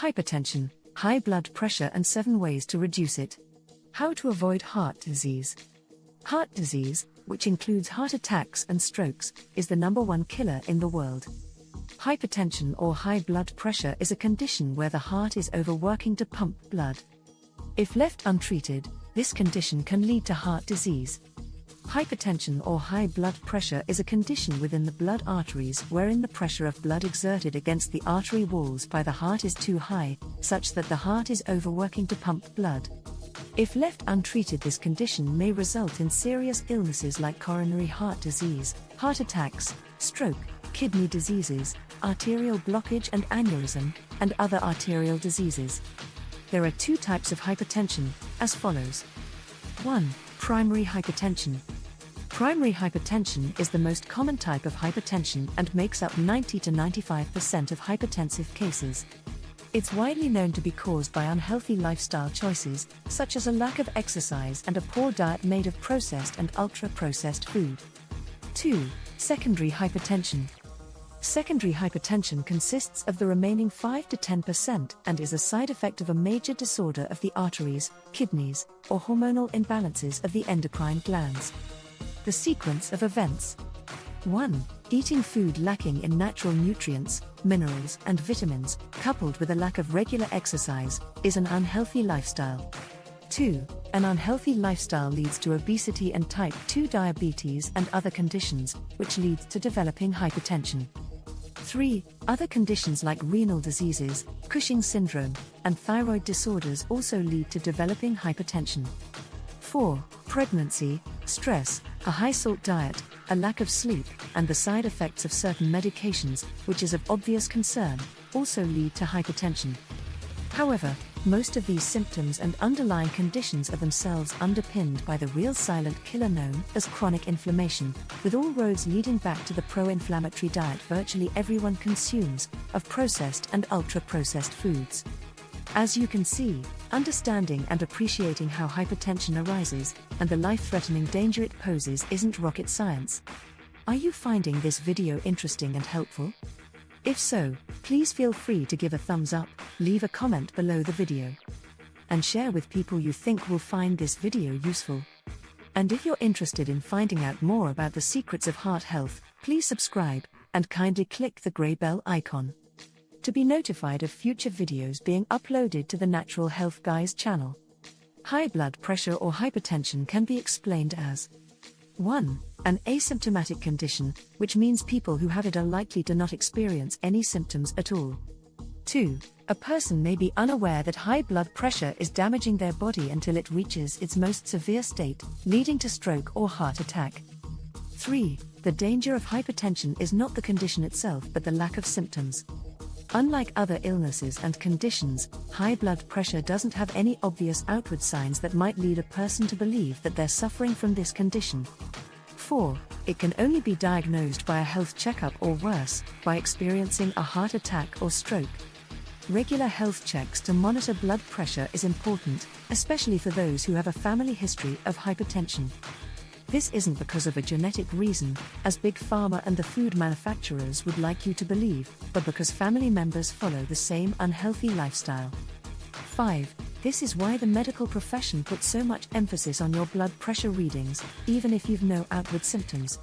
Hypertension, high blood pressure and 7 ways to reduce it. How to avoid heart disease. Heart disease, which includes heart attacks and strokes, is the #1 killer in the world. Hypertension or high blood pressure is a condition where the heart is overworking to pump blood. If left untreated, this condition can lead to heart disease. Hypertension or high blood pressure is a condition within the blood arteries wherein the pressure of blood exerted against the artery walls by the heart is too high, such that the heart is overworking to pump blood. If left untreated, this condition may result in serious illnesses like coronary heart disease, heart attacks, stroke, kidney diseases, arterial blockage and aneurysm, and other arterial diseases. There are 2 types of hypertension, as follows. 1. Primary hypertension. Primary hypertension is the most common type of hypertension and makes up 90 to 95% of hypertensive cases. It's widely known to be caused by unhealthy lifestyle choices, such as a lack of exercise and a poor diet made of processed and ultra-processed food. 2. Secondary hypertension. Secondary hypertension consists of the remaining 5 to 10% and is a side effect of a major disorder of the arteries, kidneys, or hormonal imbalances of the endocrine glands. The sequence of events. 1. Eating food lacking in natural nutrients, minerals, and vitamins, coupled with a lack of regular exercise, is an unhealthy lifestyle. 2. An unhealthy lifestyle leads to obesity and type 2 diabetes and other conditions, which leads to developing hypertension. 3. Other conditions like renal diseases, Cushing's syndrome, and thyroid disorders also lead to developing hypertension. 4. Pregnancy, stress, a high-salt diet, a lack of sleep, and the side effects of certain medications, which is of obvious concern, also lead to hypertension. However, most of these symptoms and underlying conditions are themselves underpinned by the real silent killer known as chronic inflammation, with all roads leading back to the pro-inflammatory diet virtually everyone consumes, of processed and ultra-processed foods. As you can see, understanding and appreciating how hypertension arises, and the life-threatening danger it poses isn't rocket science. Are you finding this video interesting and helpful? If so, please feel free to give a thumbs up, leave a comment below the video, and share with people you think will find this video useful. And if you're interested in finding out more about the secrets of heart health, please subscribe, and kindly click the grey bell icon to be notified of future videos being uploaded to the Natural Health Guys channel. High blood pressure or hypertension can be explained as 1. An asymptomatic condition, which means people who have it are likely to not experience any symptoms at all. 2. A person may be unaware that high blood pressure is damaging their body until it reaches its most severe state, leading to stroke or heart attack. 3. The danger of hypertension is not the condition itself but the lack of symptoms. Unlike other illnesses and conditions, high blood pressure doesn't have any obvious outward signs that might lead a person to believe that they're suffering from this condition. 4. It can only be diagnosed by a health checkup or worse, by experiencing a heart attack or stroke. Regular health checks to monitor blood pressure is important, especially for those who have a family history of hypertension. This isn't because of a genetic reason, as Big Pharma and the food manufacturers would like you to believe, but because family members follow the same unhealthy lifestyle. 5. This is why the medical profession puts so much emphasis on your blood pressure readings, even if you've no outward symptoms.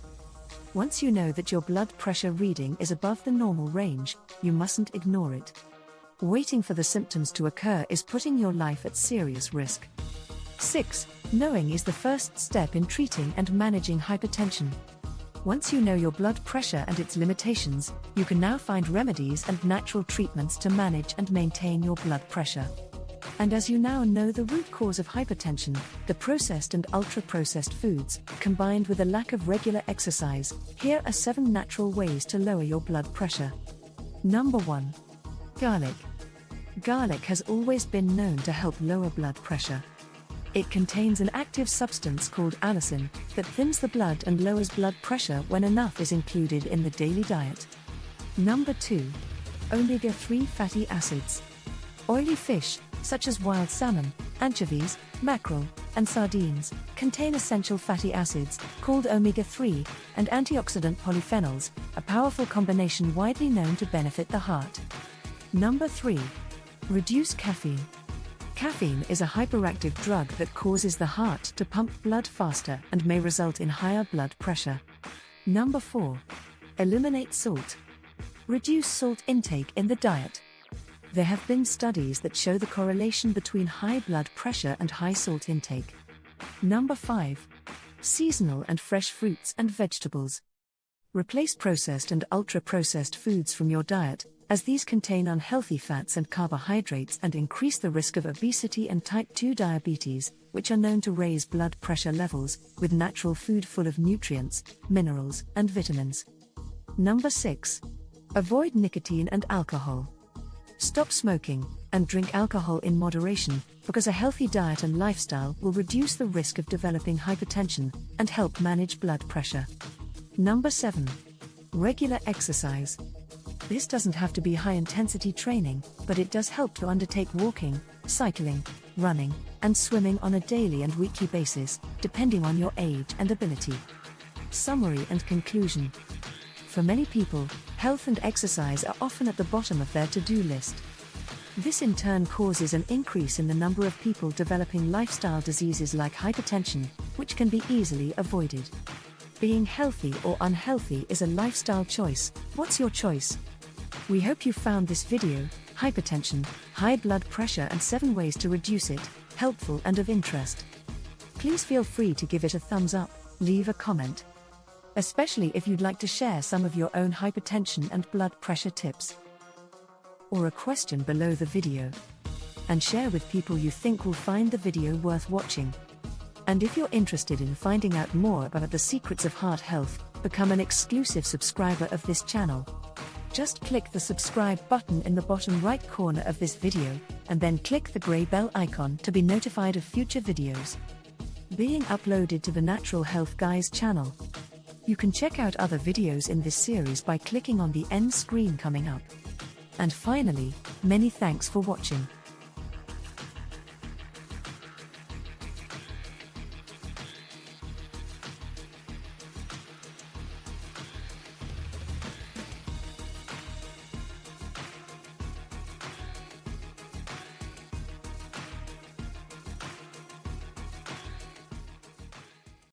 Once you know that your blood pressure reading is above the normal range, you mustn't ignore it. Waiting for the symptoms to occur is putting your life at serious risk. 6. Knowing is the first step in treating and managing hypertension. Once you know your blood pressure and its limitations, you can now find remedies and natural treatments to manage and maintain your blood pressure. And as you now know the root cause of hypertension, the processed and ultra-processed foods, combined with a lack of regular exercise, here are 7 natural ways to lower your blood pressure. Number 1. Garlic. Garlic has always been known to help lower blood pressure. It contains an active substance called allicin that thins the blood and lowers blood pressure when enough is included in the daily diet. Number 2. Omega-3 fatty acids. Oily fish, such as wild salmon, anchovies, mackerel, and sardines, contain essential fatty acids, called omega-3, and antioxidant polyphenols, a powerful combination widely known to benefit the heart. Number 3. Reduce caffeine. Caffeine is a hyperactive drug that causes the heart to pump blood faster and may result in higher blood pressure. Number 4. Eliminate salt. Reduce salt intake in the diet. There have been studies that show the correlation between high blood pressure and high salt intake. Number 5. Seasonal and fresh fruits and vegetables. Replace processed and ultra-processed foods from your diet, as these contain unhealthy fats and carbohydrates and increase the risk of obesity and type 2 diabetes, which are known to raise blood pressure levels, with natural food full of nutrients, minerals, and vitamins. Number 6. Avoid nicotine and alcohol. Stop smoking, and drink alcohol in moderation, because a healthy diet and lifestyle will reduce the risk of developing hypertension and help manage blood pressure. Number 7. Regular exercise. This doesn't have to be high-intensity training, but it does help to undertake walking, cycling, running, and swimming on a daily and weekly basis, depending on your age and ability. Summary and conclusion. For many people, health and exercise are often at the bottom of their to-do list. This in turn causes an increase in the number of people developing lifestyle diseases like hypertension, which can be easily avoided. Being healthy or unhealthy is a lifestyle choice. What's your choice? We hope you found this video, Hypertension, High Blood Pressure and 7 Ways to Reduce It, helpful and of interest. Please feel free to give it a thumbs up, leave a comment, especially if you'd like to share some of your own hypertension and blood pressure tips, or a question below the video, and share with people you think will find the video worth watching. And if you're interested in finding out more about the secrets of heart health, become an exclusive subscriber of this channel. Just click the subscribe button in the bottom right corner of this video, and then click the grey bell icon to be notified of future videos being uploaded to the Natural Health Guys channel. You can check out other videos in this series by clicking on the end screen coming up. And finally, many thanks for watching.